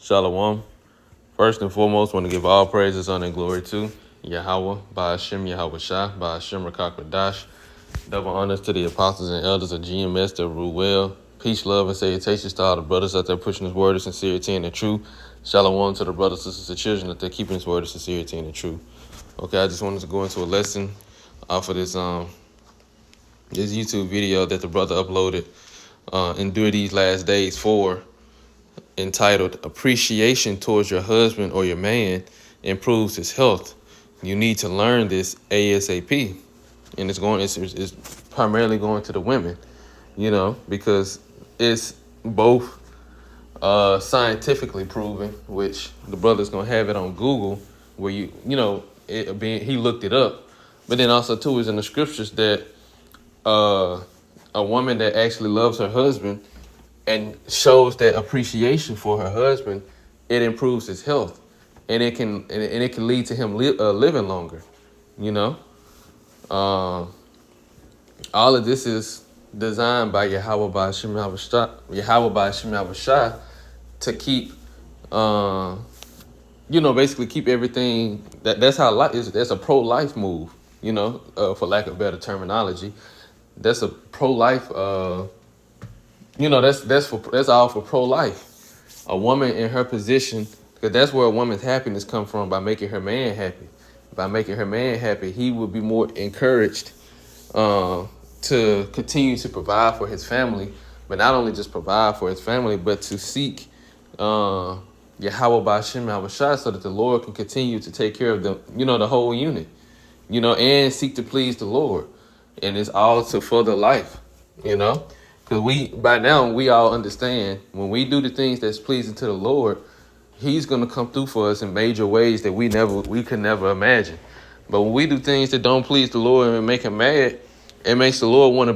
Shalom. First and foremost, want to give all praises, honor, and glory to Yahweh, Ba'ashem Yahweh Shah, Ba'ashem Rakakwadash. Double honors to the apostles and elders of GMS that rule well. Peace, love, and salutations to all the brothers out there pushing His word of sincerity and the truth. Shalom to the brothers, sisters, and children that they're keeping His word of sincerity and the truth. Okay, I just wanted to go into a lesson off of this YouTube video that the brother uploaded during these last days entitled "Appreciation Towards Your Husband or Your Man Improves His Health." You need to learn this ASAP, and it's primarily going to the women, because it's both scientifically proven, which the brother's gonna have it on Google, where he looked it up, but then also too is in the scriptures that a woman that actually loves her husband and shows that appreciation for her husband, it improves his health, and it can lead to him living longer. All of this is designed by Yahweh Ba'ashem Yahweh Shah to keep, basically keep everything. That's how life is. That's a pro-life move. For lack of better terminology, that's a pro-life. That's all for pro-life. A woman in her position, because that's where a woman's happiness comes from, by making her man happy. By making her man happy, he would be more encouraged to continue to provide for his family, but not only just provide for his family, but to seek Yahweh Ba'ashem Yahweh Shah, so that the Lord can continue to take care of the whole unit, and seek to please the Lord. And it's all to further life, because by now we all understand when we do the things that's pleasing to the Lord, He's gonna come through for us in major ways that we could never imagine. But when we do things that don't please the Lord and make Him mad, it makes the Lord want to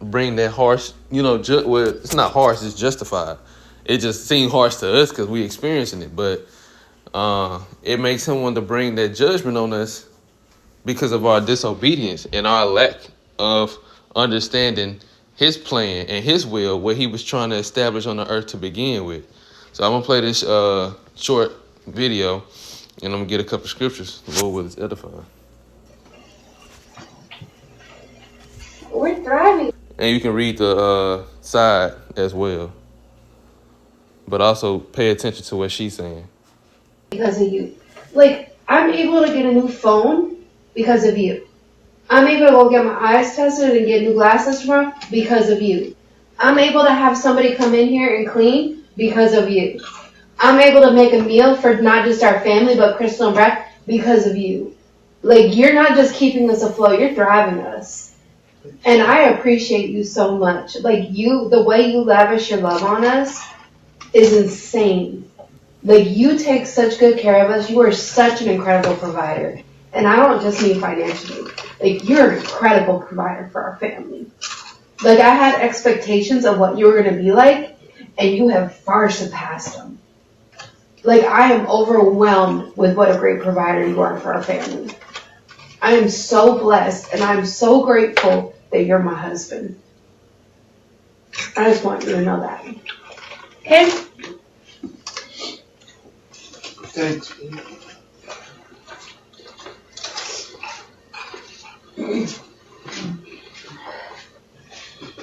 bring that harsh, it's not harsh, it's justified. It just seems harsh to us because we experiencing it, but it makes Him want to bring that judgment on us because of our disobedience and our lack of understanding His plan and His will, what He was trying to establish on the earth to begin with. So I'm going to play this short video, and I'm going to get a couple scriptures. The Lord will edify. We're thriving. And you can read the side as well. But also pay attention to what she's saying. Because of you. Like, I'm able to get a new phone because of you. I'm able to go get my eyes tested and get new glasses tomorrow because of you. I'm able to have somebody come in here and clean because of you. I'm able to make a meal for not just our family, but Crystal and Brad because of you. Like, you're not just keeping us afloat, you're thriving us. And I appreciate you so much. Like, the way you lavish your love on us is insane. Like, you take such good care of us. You are such an incredible provider. And I don't just mean financially. Like, you're an incredible provider for our family. Like, I had expectations of what you were going to be like, and you have far surpassed them. Like, I am overwhelmed with what a great provider you are for our family. I am so blessed, and I'm so grateful that you're my husband. I just want you to know that. Okay? Thanks.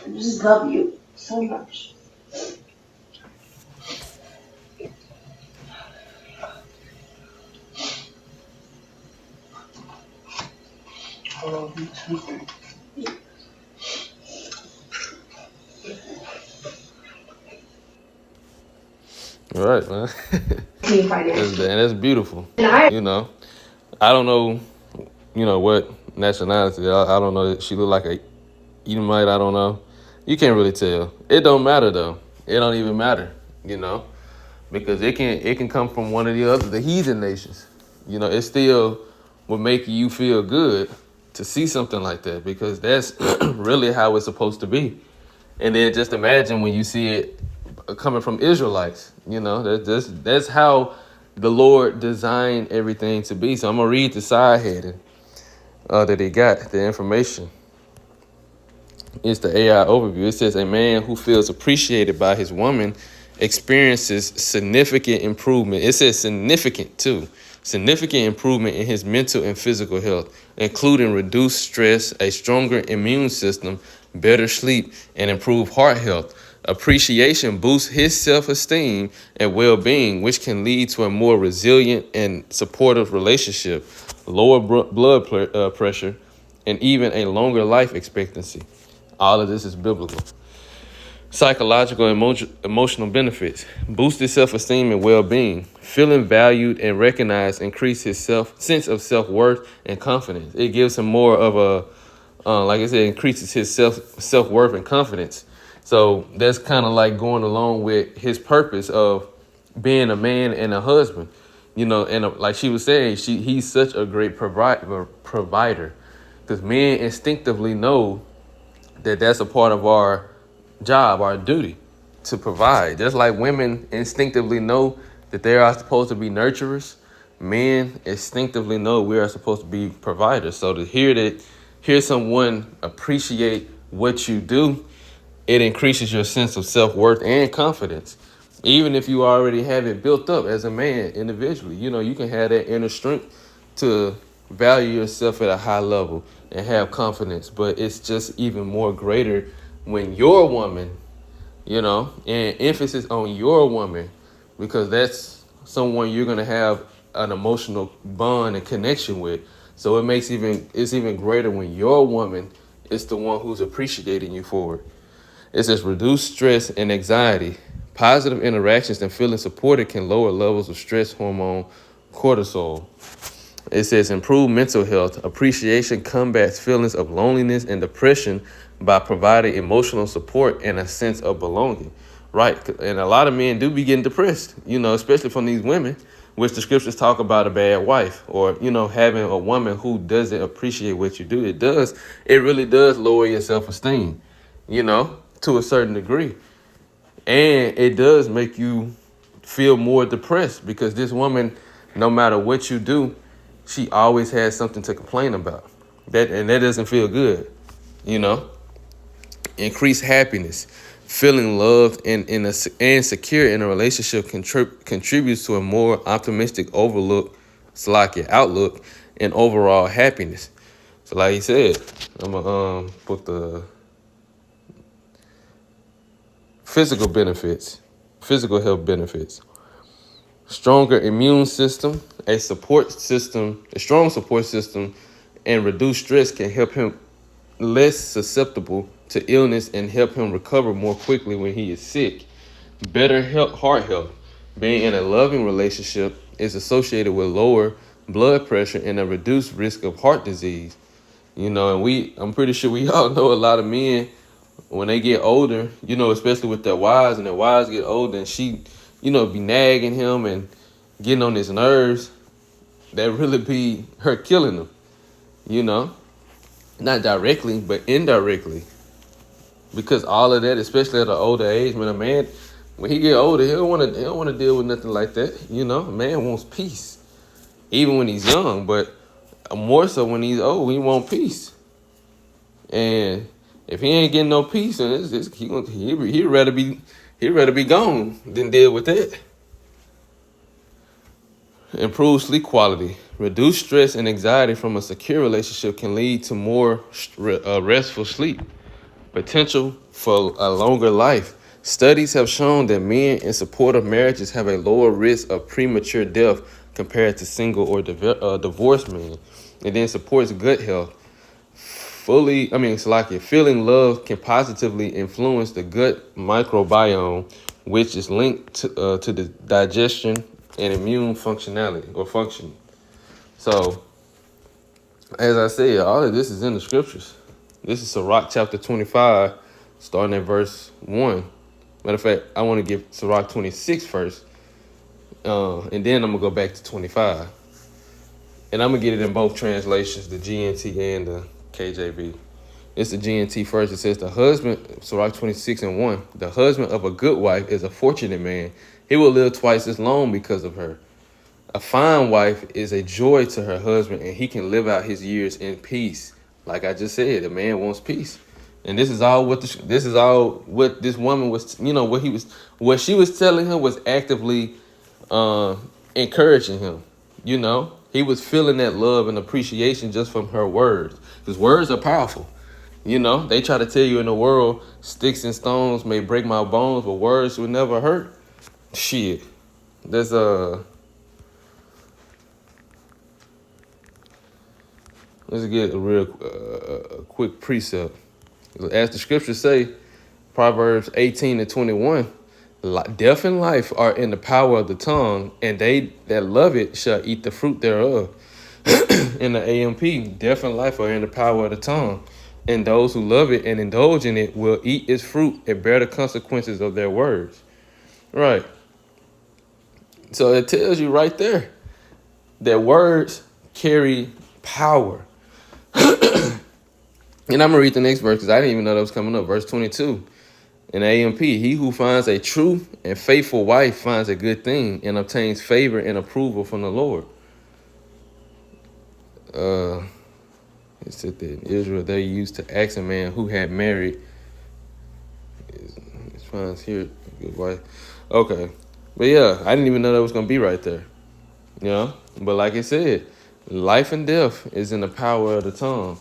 I just love you so much. I love you too. All right, man. That's beautiful. And I don't know, what nationality. I don't know. She look like a Edomite. I don't know. You can't really tell. It don't matter though. It don't even matter, because it can come from one of the heathen nations. It still will make you feel good to see something like that, because that's really how it's supposed to be. And then just imagine when you see it coming from Israelites. That's how the Lord designed everything to be. So I'm gonna read the side heading that they got, the information. It's the AI overview. It says a man who feels appreciated by his woman experiences significant improvement. It says significant too. Significant improvement in his mental and physical health, including reduced stress, a stronger immune system, better sleep, and improved heart health. Appreciation boosts his self-esteem and well-being, which can lead to a more resilient and supportive relationship, lower pressure, and even a longer life expectancy. All of this is biblical. Psychological and emotional benefits. Boosted self-esteem and well-being. Feeling valued and recognized increase his sense of self-worth and confidence. It gives him more of like I said, increases his self-worth and confidence. So that's kind of like going along with his purpose of being a man and a husband. And like she was saying, he's such a great provider. Because men instinctively know that that's a part of our job, our duty, to provide. Just like women instinctively know that they are supposed to be nurturers, men instinctively know we are supposed to be providers. So to hear someone appreciate what you do, it increases your sense of self-worth and confidence. Even if you already have it built up as a man individually, you can have that inner strength to value yourself at a high level and have confidence. But it's just even more greater when your woman, and emphasis on your woman, because that's someone you're going to have an emotional bond and connection with. So it's even greater when your woman is the one who's appreciating you for it. It says reduce stress and anxiety. Positive interactions and feeling supported can lower levels of stress hormone cortisol. It says improve mental health. Appreciation combats feelings of loneliness and depression by providing emotional support and a sense of belonging. Right. And a lot of men do be getting depressed, especially from these women, which the scriptures talk about a bad wife or, having a woman who doesn't appreciate what you do. It really does lower your self-esteem, to a certain degree. And it does make you feel more depressed because this woman, no matter what you do, she always has something to complain about. That doesn't feel good, Increased happiness. Feeling loved and secure in a relationship contributes to a more optimistic outlook and overall happiness. So like he said, I'm going to put the physical health benefits. Stronger immune system, a strong support system, and reduced stress can help him less susceptible to illness and help him recover more quickly when he is sick. Better heart health. Being in a loving relationship is associated with lower blood pressure and a reduced risk of heart disease. And I'm pretty sure we all know a lot of men when they get older, especially with their wives, and their wives get older and she, be nagging him and getting on his nerves, that really be her killing him, not directly, but indirectly. Because all of that, especially at an older age, when a man, when he get older, he don't want to deal with nothing like that. A man wants peace, even when he's young, but more so when he's old, he wants peace. And if he ain't getting no peace, then he'd rather be gone than deal with that. Improve sleep quality. Reduce stress and anxiety from a secure relationship can lead to more restful sleep. Potential for a longer life. Studies have shown that men in supportive marriages have a lower risk of premature death compared to single or divorced men. It then supports gut health. Feeling love can positively influence the gut microbiome, which is linked to the digestion and immune functionality or function. So, as I said, all of this is in the scriptures. This is Sirach chapter 25, starting at verse 1. Matter of fact, I want to give Sirach 26 first, and then I'm going to go back to 25. And I'm going to get it in both translations, the GNT and the KJV. It's the GNT first. It says, the husband, Sirach 26 and 1, the husband of a good wife is a fortunate man. He will live twice as long because of her. A fine wife is a joy to her husband, and he can live out his years in peace. Like I just said, a man wants peace. And this is all what this woman was, what she was telling him was actively encouraging him. He was feeling that love and appreciation just from her words, because words are powerful. They try to tell you in the world, sticks and stones may break my bones, but words will never hurt. Shit. There's let's get a real quick precept. As the scriptures say, Proverbs 18:21, death and life are in the power of the tongue, and they that love it shall eat the fruit thereof. In the AMP, death and life are in the power of the tongue, and those who love it and indulge in it will eat its fruit and bear the consequences of their words. Right. So it tells you right there that words carry power. And I'm going to read the next verse because I didn't even know that was coming up. Verse 22 in AMP. He who finds a true and faithful wife finds a good thing and obtains favor and approval from the Lord. It said that in Israel they used to ask a man who had married. It finds here a good wife. Okay. But yeah, I didn't even know that was going to be right there. But like I said, life and death is in the power of the tongue.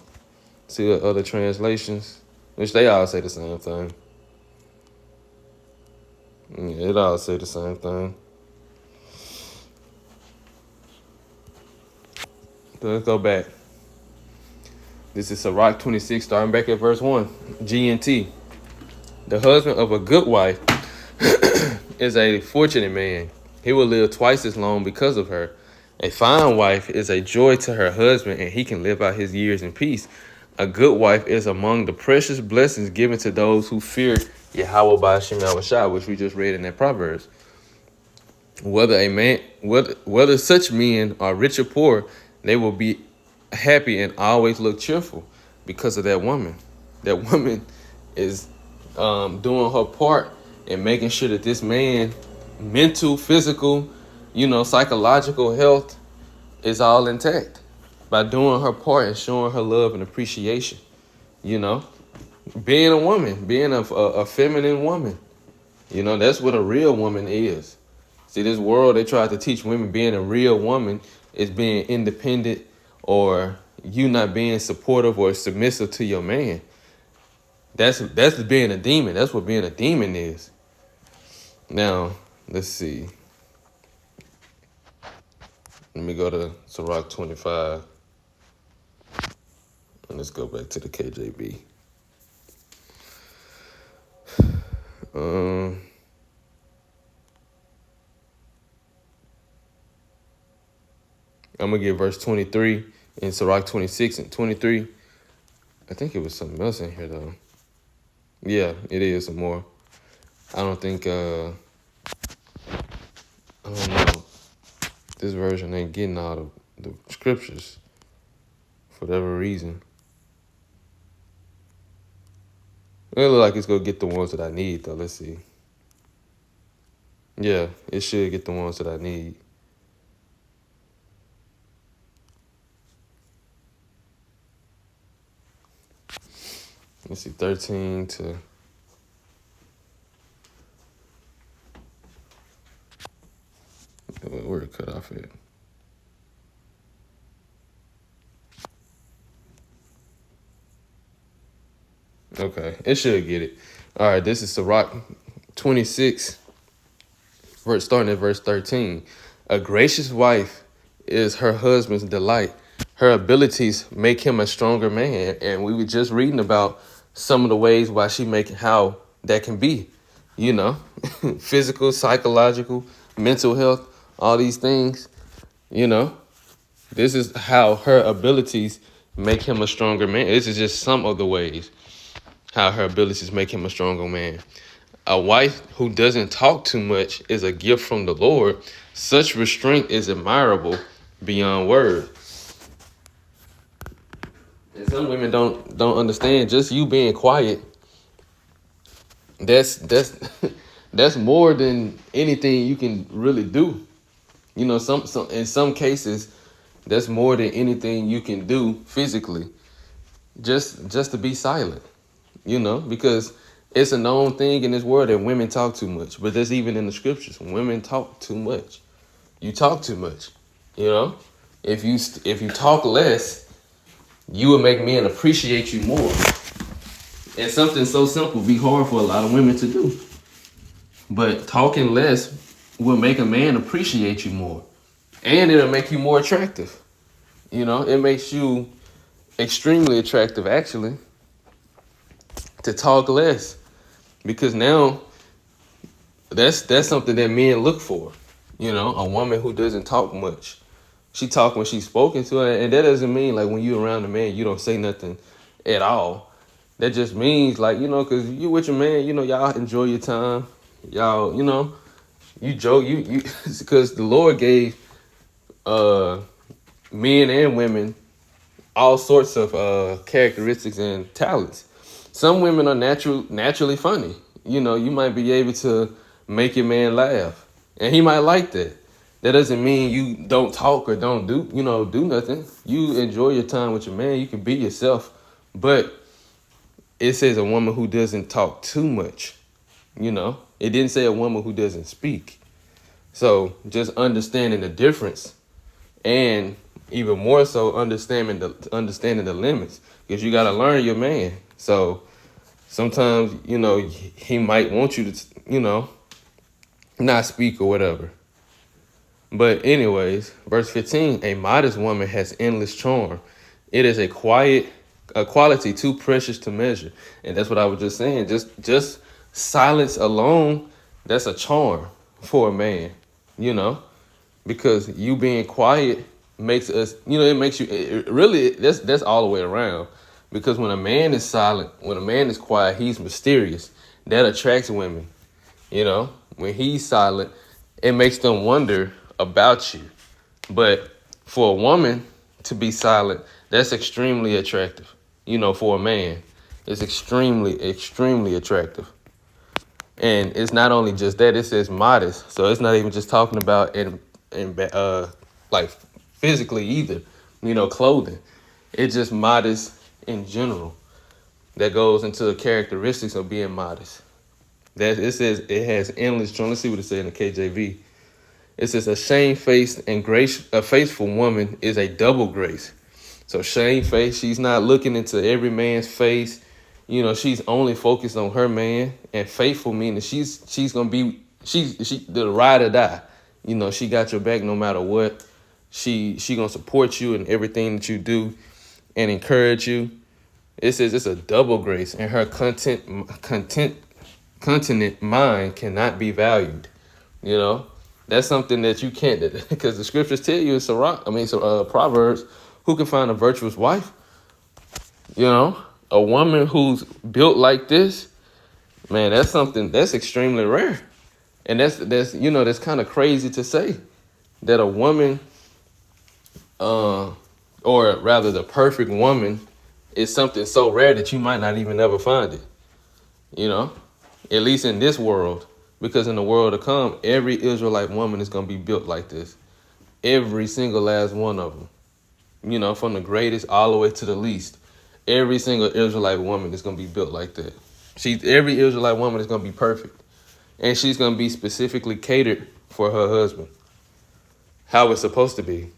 See other translations, which they all say the same thing. Yeah, it all say the same thing. So let's go back. This is Sirach 26, starting back at verse 1. G and T. The husband of a good wife is a fortunate man. He will live twice as long because of her. A fine wife is a joy to her husband, and he can live out his years in peace. A good wife is among the precious blessings given to those who fear Yahweh Ba'ashem Yahushua, which we just read in that Proverbs. Whether such men are rich or poor, they will be happy and always look cheerful because of that woman. That woman is doing her part and making sure that this man, mental, physical, psychological health is all intact by doing her part and showing her love and appreciation. Being a woman, being a feminine woman, that's what a real woman is. See, this world, they try to teach women being a real woman is being independent or you not being supportive or submissive to your man. That's being a demon. That's what being a demon is. Now, let's see. Let me go to Sirach 25. And let's go back to the KJV. I'm going to get verse 23 in Sirach 26 and 23. I think it was something else in here, though. Yeah, it is some more. I don't know. This version ain't getting all of the scriptures for whatever reason. It look like it's going to get the ones that I need, though. Let's see. Yeah, it should get the ones that I need. Let's see, 13 to... Where it cut off at? Okay, it should get it. All right, this is Sirach 26, starting at verse 13. A gracious wife is her husband's delight. Her abilities make him a stronger man. And we were just reading about some of the ways why how that can be, physical, psychological, mental health, all these things, this is how her abilities make him a stronger man. This is just some of the ways how her abilities make him a stronger man. A wife who doesn't talk too much is a gift from the Lord. Such restraint is admirable beyond words. And some women don't understand, just you being quiet, that's that's more than anything you can really do. Some in some cases, that's more than anything you can do physically. Just to be silent. because it's a known thing in this world that women talk too much. But that's even in the scriptures. Women talk too much. You talk too much. If you talk less, you will make men appreciate you more. And something so simple be hard for a lot of women to do. But talking less will make a man appreciate you more. And it'll make you more attractive. It makes you extremely attractive, actually, to talk less. Because now that's something that men look for. A woman who doesn't talk much. She talk when she's spoken to, and that doesn't mean like when you're around a man you don't say nothing at all. That just means like, because you with your man, y'all enjoy your time. Y'all, you joke, you because the Lord gave men and women all sorts of characteristics and talents. Some women are naturally funny. You might be able to make your man laugh, and he might like that. That doesn't mean you don't talk or don't do nothing. You enjoy your time with your man. You can be yourself, but it says a woman who doesn't talk too much. It didn't say a woman who doesn't speak. So just understanding the difference, and even more so understanding the limits, because you got to learn your man. So sometimes he might want you to not speak or whatever. But anyways, verse 15, a modest woman has endless charm. It is a quality too precious to measure. And that's what I was just saying. Just silence alone, that's a charm for a man, because you being quiet makes us, it makes you, really, that's all the way around. Because when a man is silent, when a man is quiet, he's mysterious. That attracts women, When he's silent, it makes them wonder about you. But for a woman to be silent, that's extremely attractive. For a man, it's extremely, extremely attractive. And it's not only just that, it says modest. So it's not even just talking about in like physically either, clothing. It's just modest in general. That goes into the characteristics of being modest. That it says it has endless charm. Let's see what it says in the KJV. It says a shamefaced and a faithful woman is a double grace. So shamefaced, she's not looking into every man's face. She's only focused on her man. And faithful meaning she's gonna be the ride or die. She got your back no matter what. She gonna support you in everything that you do and encourage you. It says it's a double grace, and her continent mind cannot be valued. That's something that you can't, because the scriptures tell you it's Proverbs, who can find a virtuous wife? A woman who's built like this, man, that's something that's extremely rare. And that's kind of crazy to say that a woman, or rather the perfect woman, is something so rare that you might not even ever find it. At least in this world. Because in the world to come, every Israelite woman is going to be built like this. Every single last one of them. From the greatest all the way to the least. Every single Israelite woman is going to be built like that. Every Israelite woman is going to be perfect. And she's going to be specifically catered for her husband. How it's supposed to be.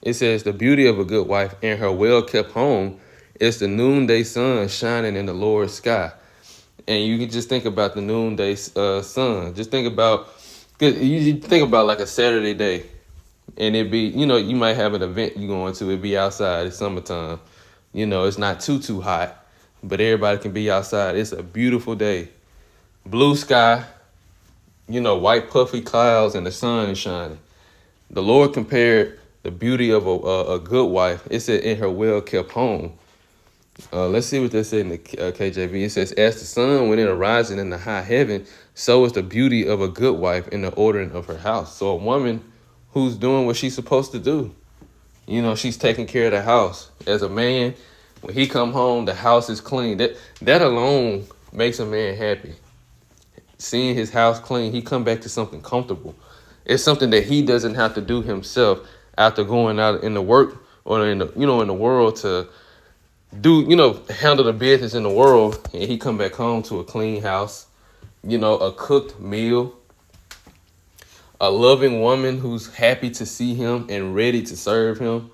It says the beauty of a good wife in her well-kept home is the noonday sun shining in the Lord's sky. And you can just think about the noonday sun. Just think about, you think about like a Saturday day. And it'd be, you might have an event you're going to. It'd be outside. It's summertime. It's not too hot. But everybody can be outside. It's a beautiful day. Blue sky. White puffy clouds and the sun is shining. The Lord compared the beauty of a good wife. It said in her well-kept home. Let's see what they say in the KJV. It says, as the sun when it arises in the high heaven, so is the beauty of a good wife in the ordering of her house. So a woman who's doing what she's supposed to do. She's taking care of the house. As a man, when he come home, the house is clean. That alone makes a man happy. Seeing his house clean, he come back to something comfortable. It's something that he doesn't have to do himself after going out in the work or in the world to handle the business in the world, and he come back home to a clean house, a cooked meal, a loving woman who's happy to see him and ready to serve him.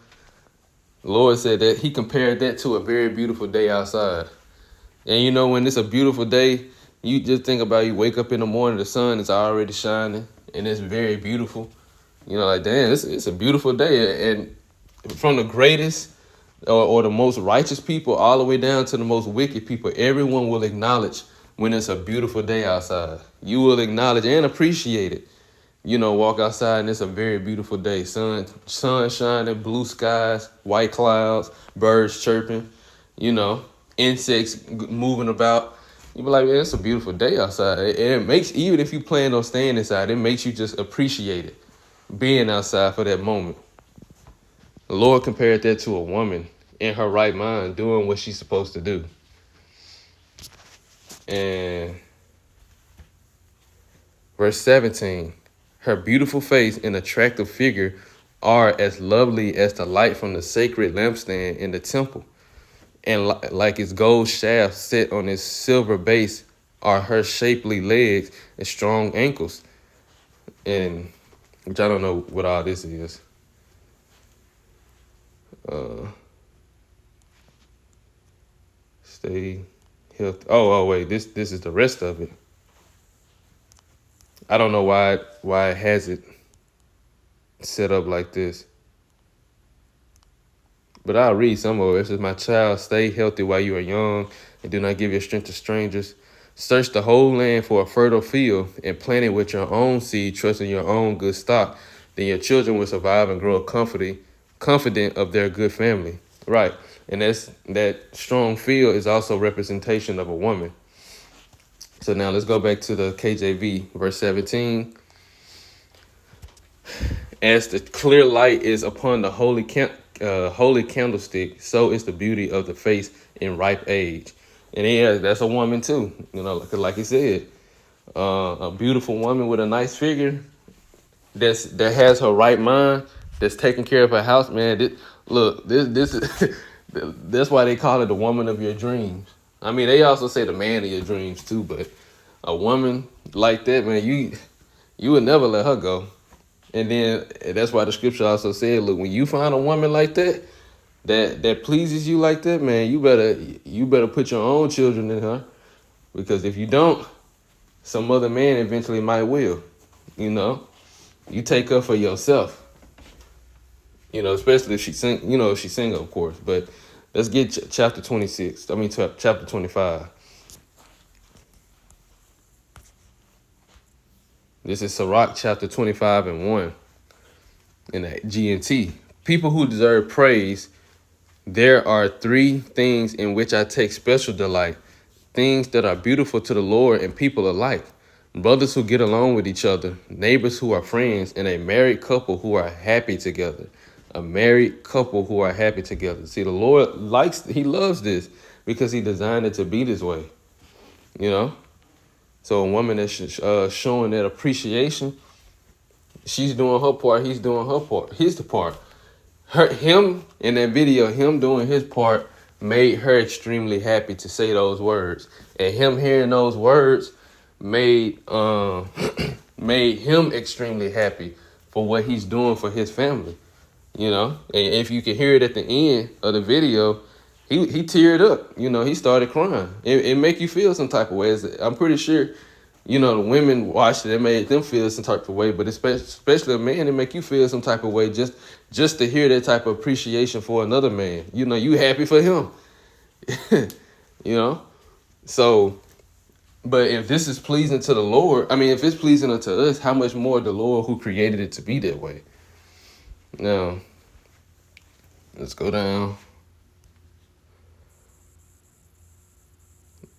The Lord said that he compared that to a very beautiful day outside. And when it's a beautiful day, you just think about, you wake up in the morning, the sun is already shining, and it's very beautiful. Like, damn, it's a beautiful day. And from the greatest or the most righteous people all the way down to the most wicked people, everyone will acknowledge when it's a beautiful day outside. You will acknowledge and appreciate it. Walk outside and it's a very beautiful day. Sun shining, blue skies, white clouds, birds chirping, insects moving about. You be like, man, it's a beautiful day outside. And it makes, even if you plan on staying inside, it makes you just appreciate it, being outside for that moment. The Lord compared that to a woman in her right mind doing what she's supposed to do. And verse 17, her beautiful face and attractive figure are as lovely as the light from the sacred lampstand in the temple. And like its gold shaft set on its silver base are her shapely legs and strong ankles. And which I don't know what all this is. Stay healthy. Oh, wait, this is the rest of it. I don't know why it has it set up like this. But I'll read some of it. It says, my child, stay healthy while you are young, and do not give your strength to strangers. Search the whole land for a fertile field and plant it with your own seed, trusting your own good stock. Then your children will survive and grow confident of their good family. Right. And that strong field is also representation of a woman. So now let's go back to the KJV, verse 17. As the clear light is upon the holy candlestick, so is the beauty of the face in ripe age. And yeah, that's a woman too. Like he said, a beautiful woman with a nice figure that has her right mind, that's taking care of her house. Man, this is that's why they call it the woman of your dreams. I mean, they also say the man of your dreams too, but a woman like that, man, you would never let her go. And then that's why the scripture also said, look, when you find a woman like that pleases you like that, man, you better put your own children in her, because if you don't, some other man eventually might will. You take her for yourself. Especially if she's single, of course. But let's get chapter 26. Chapter 25. This is Sirach chapter 25 and 1 in the GNT. People who deserve praise, there are three things in which I take special delight. Things that are beautiful to the Lord and people alike. Brothers who get along with each other, neighbors who are friends, and a married couple who are happy together. A married couple who are happy together. See, the Lord he loves this because he designed it to be this way. So a woman that's showing that appreciation, she's doing her part, he's doing her part. Here's the part. Him in that video, him doing his part made her extremely happy to say those words. And him hearing those words made him extremely happy for what he's doing for his family. And if you can hear it at the end of the video, he teared up. He started crying. It make you feel some type of way. I'm pretty sure, the women watched it. It made them feel some type of way. But especially a man, it make you feel some type of way just to hear that type of appreciation for another man. You happy for him. So, but if this is pleasing to the Lord, if it's pleasing unto us, how much more the Lord who created it to be that way? Now, let's go down.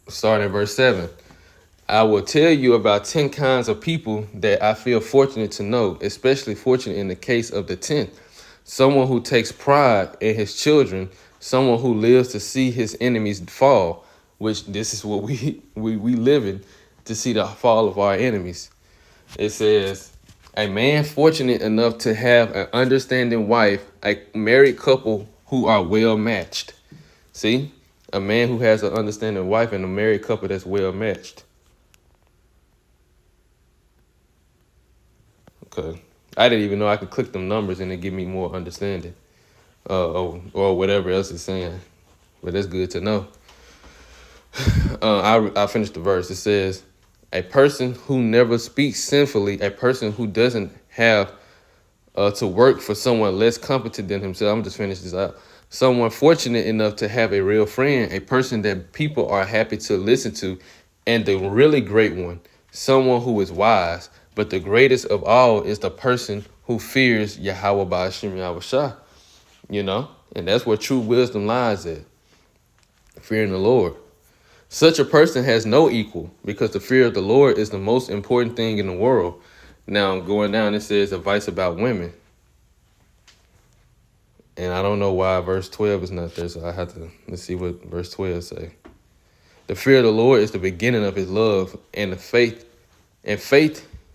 Starting at verse 7. I will tell you about 10 kinds of people that I feel fortunate to know, especially fortunate in the case of the 10th. Someone who takes pride in his children, someone who lives to see his enemies fall, which this is what we live in, to see the fall of our enemies. It says, a man fortunate enough to have an understanding wife, a married couple who are well matched. See, a man who has an understanding wife and a married couple that's well matched. Okay, I didn't even know I could click them numbers and it give me more understanding, or whatever else it's saying. But that's good to know. I finished the verse. It says, a person who never speaks sinfully, a person who doesn't have to work for someone less competent than himself. I'm just finish this out. Someone fortunate enough to have a real friend, a person that people are happy to listen to, and the really great one, someone who is wise. But the greatest of all is the person who fears Yahweh Ba'ashim Yahushua, you know? And that's where true wisdom lies at, fearing the Lord. Such a person has no equal because the fear of the Lord is the most important thing in the world. Now, going down, it says advice about women. And I don't know why verse 12 is not there, so I have to, let's see what verse 12 say. The fear of the Lord is the beginning of his love, and faith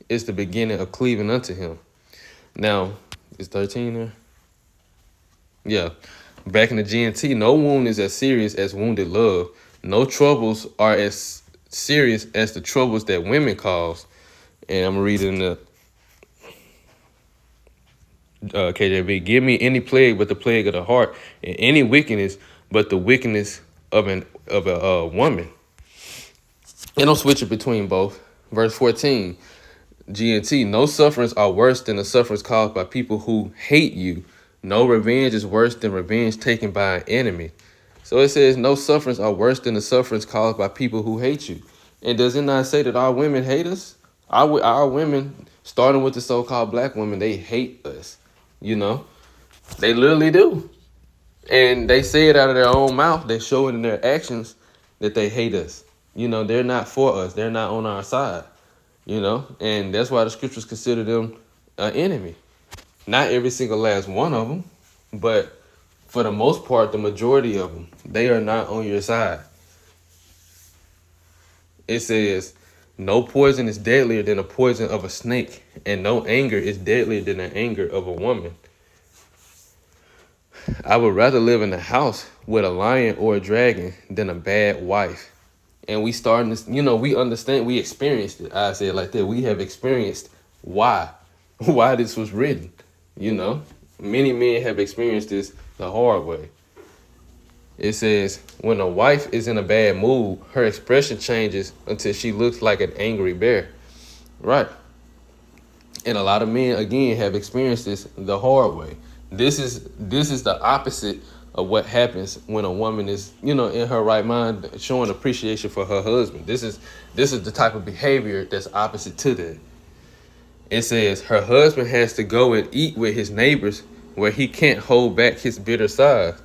is the beginning of cleaving unto him. Now, is 13 there? Yeah. Back in the GNT, no wound is as serious as wounded love. No troubles are as serious as the troubles that women cause. And I'm reading the KJV. Give me any plague but the plague of the heart, and any wickedness but the wickedness of a woman. And I'm switching between both. Verse 14, GNT. No sufferings are worse than the sufferings caused by people who hate you. No revenge is worse than revenge taken by an enemy. So it says no sufferings are worse than the sufferings caused by people who hate you. And does it not say that our women hate us? Our women, starting with the so-called black women, they hate us. You know, they literally do. And they say it out of their own mouth. They show it in their actions that they hate us. You know, they're not for us. They're not on our side, you know, and that's why the scriptures consider them an enemy. Not every single last one of them, but for the most part, the majority of them, they are not on your side. It says, no poison is deadlier than the poison of a snake, and no anger is deadlier than the anger of a woman. I would rather live in a house with a lion or a dragon than a bad wife. And we starting to, you know, we understand, we experienced it. I say it like that. We have experienced why this was written. You know, many men have experienced this the hard way. It says, when a wife is in a bad mood, her expression changes until she looks like an angry bear. Right. And a lot of men, again, have experienced this the hard way. This is the opposite of what happens when a woman is, you know, in her right mind, showing appreciation for her husband. This is the type of behavior that's opposite to that. It says her husband has to go and eat with his neighbors where he can't hold back his bitter side.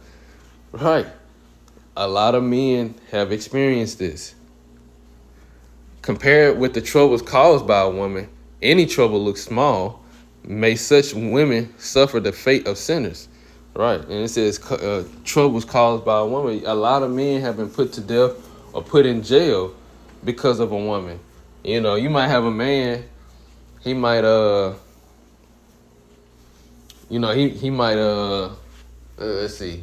Right. A lot of men have experienced this. Compared with the troubles caused by a woman, any trouble looks small. May such women suffer the fate of sinners. Right. And it says troubles caused by a woman. A lot of men have been put to death or put in jail because of a woman. You know, you might have a man, he might, let's see.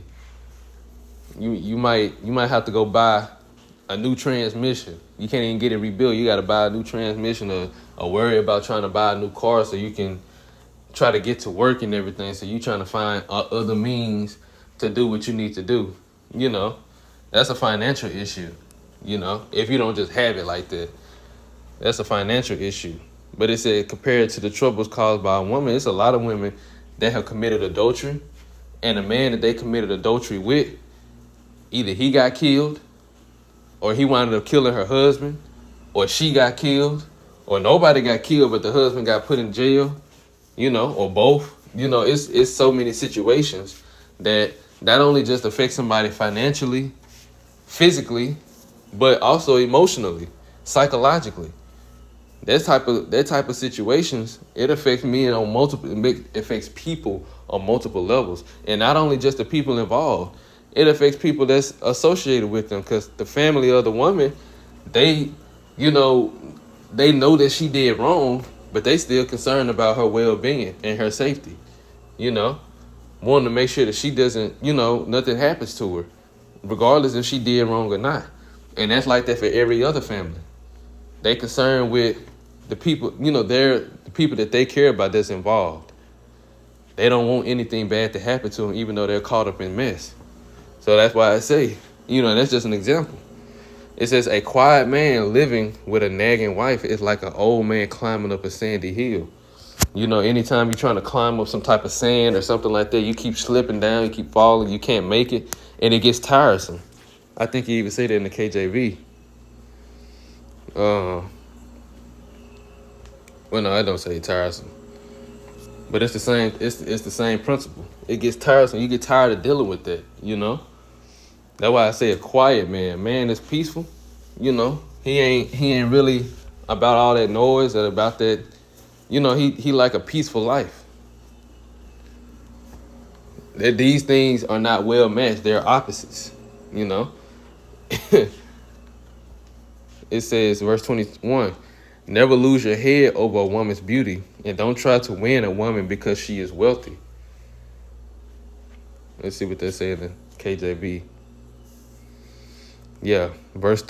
You might have to go buy a new transmission. You can't even get it rebuilt. You got to buy a new transmission or worry about trying to buy a new car so you can try to get to work and everything. So you trying to find other means to do what you need to do. You know, that's a financial issue. You know, if you don't just have it like that, that's a financial issue. But it said compared to the troubles caused by a woman, it's a lot of women that have committed adultery, and the man that they committed adultery with, either he got killed, or he wound up killing her husband, or she got killed, or nobody got killed, but the husband got put in jail, you know, or both. You know, it's so many situations that not only just affect somebody financially, physically, but also emotionally, psychologically. That type of situations, it affects men on multiple, it affects people on multiple levels. And not only just the people involved, it affects people that's associated with them, because the family of the woman, they know that she did wrong, but they still concerned about her well-being and her safety, you know, wanting to make sure that she doesn't, you know, nothing happens to her, regardless if she did wrong or not. And that's like that for every other family. They concerned with the people, they're the people that they care about that's involved. They don't want anything bad to happen to them, even though they're caught up in mess. So that's why I say, that's just an example. It says a quiet man living with a nagging wife is like an old man climbing up a sandy hill. Anytime you're trying to climb up some type of sand or something like that, you keep slipping down, you keep falling, you can't make it, and it gets tiresome. I think you even say that in the KJV. Well, no, I don't say tiresome, but it's the same. It's the same principle. It gets tiresome. You get tired of dealing with that. That's why I say a quiet man. Man is peaceful. He ain't really about all that noise and about that. He like a peaceful life. That these things are not well matched. They're opposites. It says, verse 21, never lose your head over a woman's beauty, and don't try to win a woman because she is wealthy. Let's see what they say in the KJV. Yeah, it's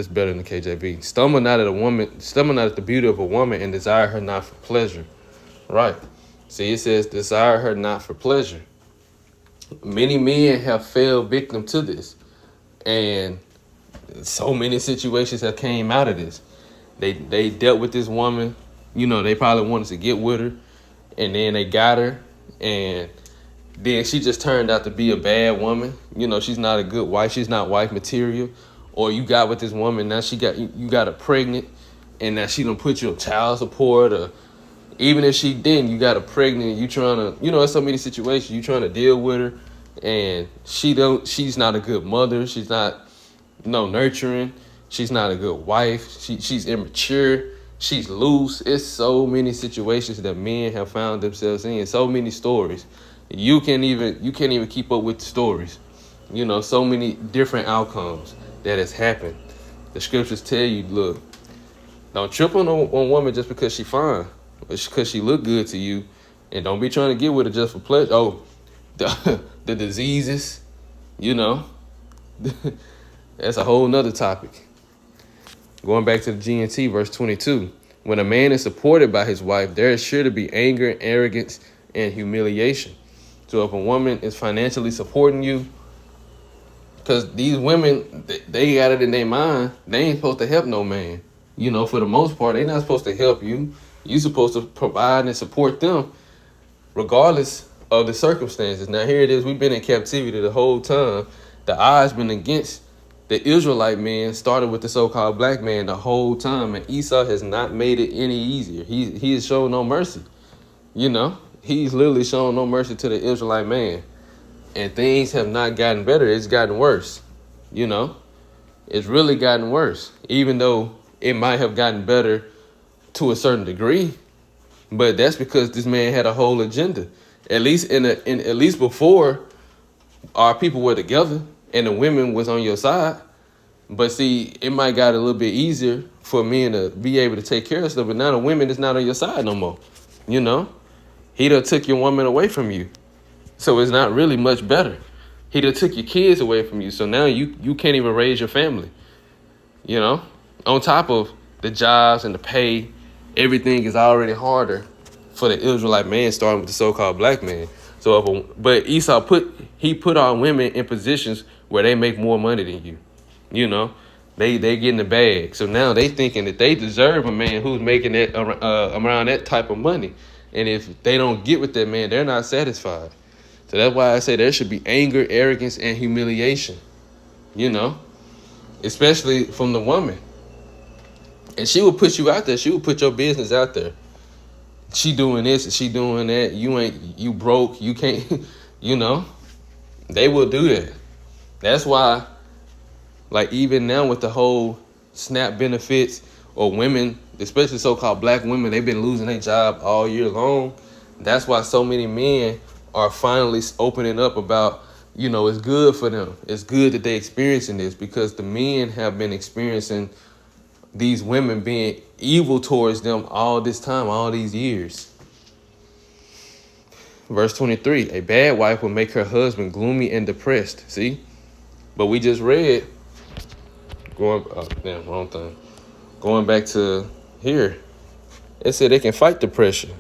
better than the KJV. Stumble not at the beauty of a woman, and desire her not for pleasure. Right. See, it says, desire her not for pleasure. Many men have fell victim to this, and so many situations have came out of this. They dealt with this woman, they probably wanted to get with her, and then they got her, and then she just turned out to be a bad woman. She's not a good wife. She's not wife material. Or you got with this woman, now you got her pregnant, and now she done put you on child support, or even if she didn't, you got her pregnant, you trying to, there's so many situations, you trying to deal with her, and she's not a good mother. She's not nurturing. She's not a good wife. She's immature. She's loose. It's so many situations that men have found themselves in. So many stories. You can't even keep up with the stories. So many different outcomes that has happened. The scriptures tell you, look, don't trip on a woman just because she fine, or because she look good to you, and don't be trying to get with her just for pleasure. Oh, the diseases, that's a whole nother topic. Going back to the G&T, verse 22. When a man is supported by his wife, there is sure to be anger, arrogance, and humiliation. So if a woman is financially supporting you, because these women, they got it in their mind, they ain't supposed to help no man. For the most part, they're not supposed to help you. You're supposed to provide and support them regardless of the circumstances. Now, here it is. We've been in captivity the whole time. The odds been against the Israelite man, started with the so-called black man the whole time, and Esau has not made it any easier. He has shown no mercy. He's literally shown no mercy to the Israelite man. And things have not gotten better. It's gotten worse. It's really gotten worse, even though it might have gotten better to a certain degree. But that's because this man had a whole agenda. At least at least before, our people were together and the women was on your side. But see, it might got a little bit easier for men to be able to take care of stuff. But now the women is not on your side no more. He done took your woman away from you. So it's not really much better. He done took your kids away from you. So now you can't even raise your family. On top of the jobs and the pay, everything is already harder for the Israelite man, starting with the so-called black man. So but Esau put our women in positions where they make more money than you. They get in the bag. So now they thinking that they deserve a man who's making that around that type of money. And if they don't get with that man, they're not satisfied. So that's why I say there should be anger, arrogance, and humiliation, especially from the woman. And she will put you out there. She will put your business out there. She doing this and she doing that. You broke. You can't, they will do that. That's why, like, even now with the whole SNAP benefits, or women, especially so-called black women, they've been losing their job all year long. That's why so many men are finally opening up about, it's good for them. It's good that they're experiencing this, because the men have been experiencing these women being evil towards them all this time, all these years. Verse 23, a bad wife will make her husband gloomy and depressed. See? But we just read, wrong thing. Going back to here, it said they can fight depression.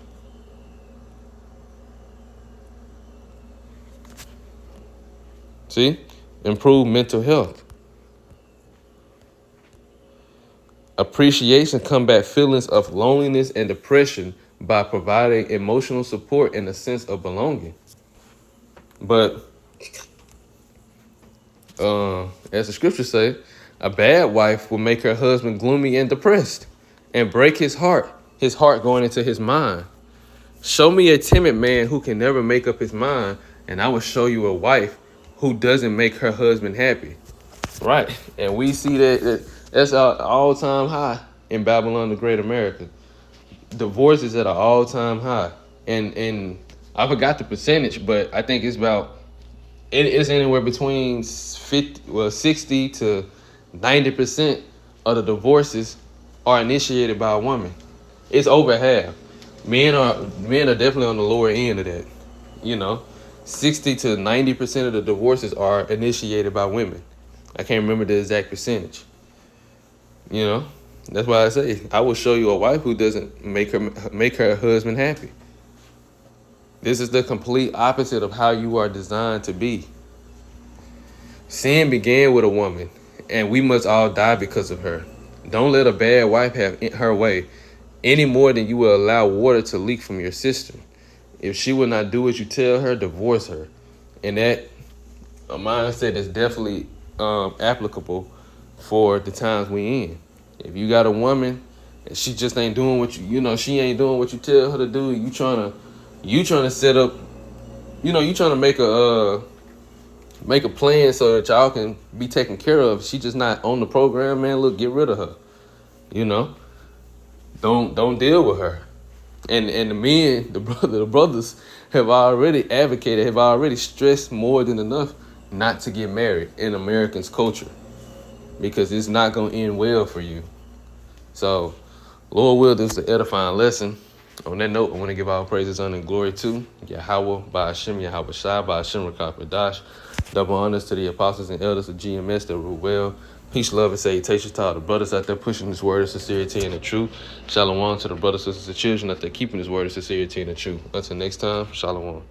See? Improve mental health. Appreciation combat feelings of loneliness and depression by providing emotional support and a sense of belonging. But as the scriptures say, a bad wife will make her husband gloomy and depressed and break his heart going into his mind. Show me a timid man who can never make up his mind, and I will show you a wife who doesn't make her husband happy. Right. And we see that's our all-time high in Babylon the Great America. Divorce is at an all-time high. And I forgot the percentage, but I think it's anywhere between 60 to 90% of the divorces are initiated by a woman. It's over half. Men are definitely on the lower end of that. 60 to 90% of the divorces are initiated by women. I can't remember the exact percentage. That's why I say I will show you a wife who doesn't make her husband happy. This is the complete opposite of how you are designed to be. Sin began with a woman, and we must all die because of her. Don't let a bad wife have her way any more than you will allow water to leak from your cistern. If she will not do as you tell her, divorce her. And that a mindset is definitely applicable for the times we in. If you got a woman and she just ain't doing what she ain't doing what you tell her to do, you trying to set up, you trying to make a plan so that y'all can be taken care of. She just not on the program, man. Look, get rid of her. Don't deal with her. And the men, the brothers have already advocated, have already stressed more than enough not to get married in Americans' culture, because it's not going to end well for you. So, Lord will, this is an edifying lesson. On that note, I want to give all praises, honor, and glory to Yahweh, Ba'ashem, Yahweh Shai, Ba'ashem, Rakah, double honors to the apostles and elders of GMS that rule well. Peace, love, and salutations to all the brothers out there pushing this word of sincerity and the truth. Shalom to the brothers, sisters, and children out there keeping this word of sincerity and the truth. Until next time, shalom.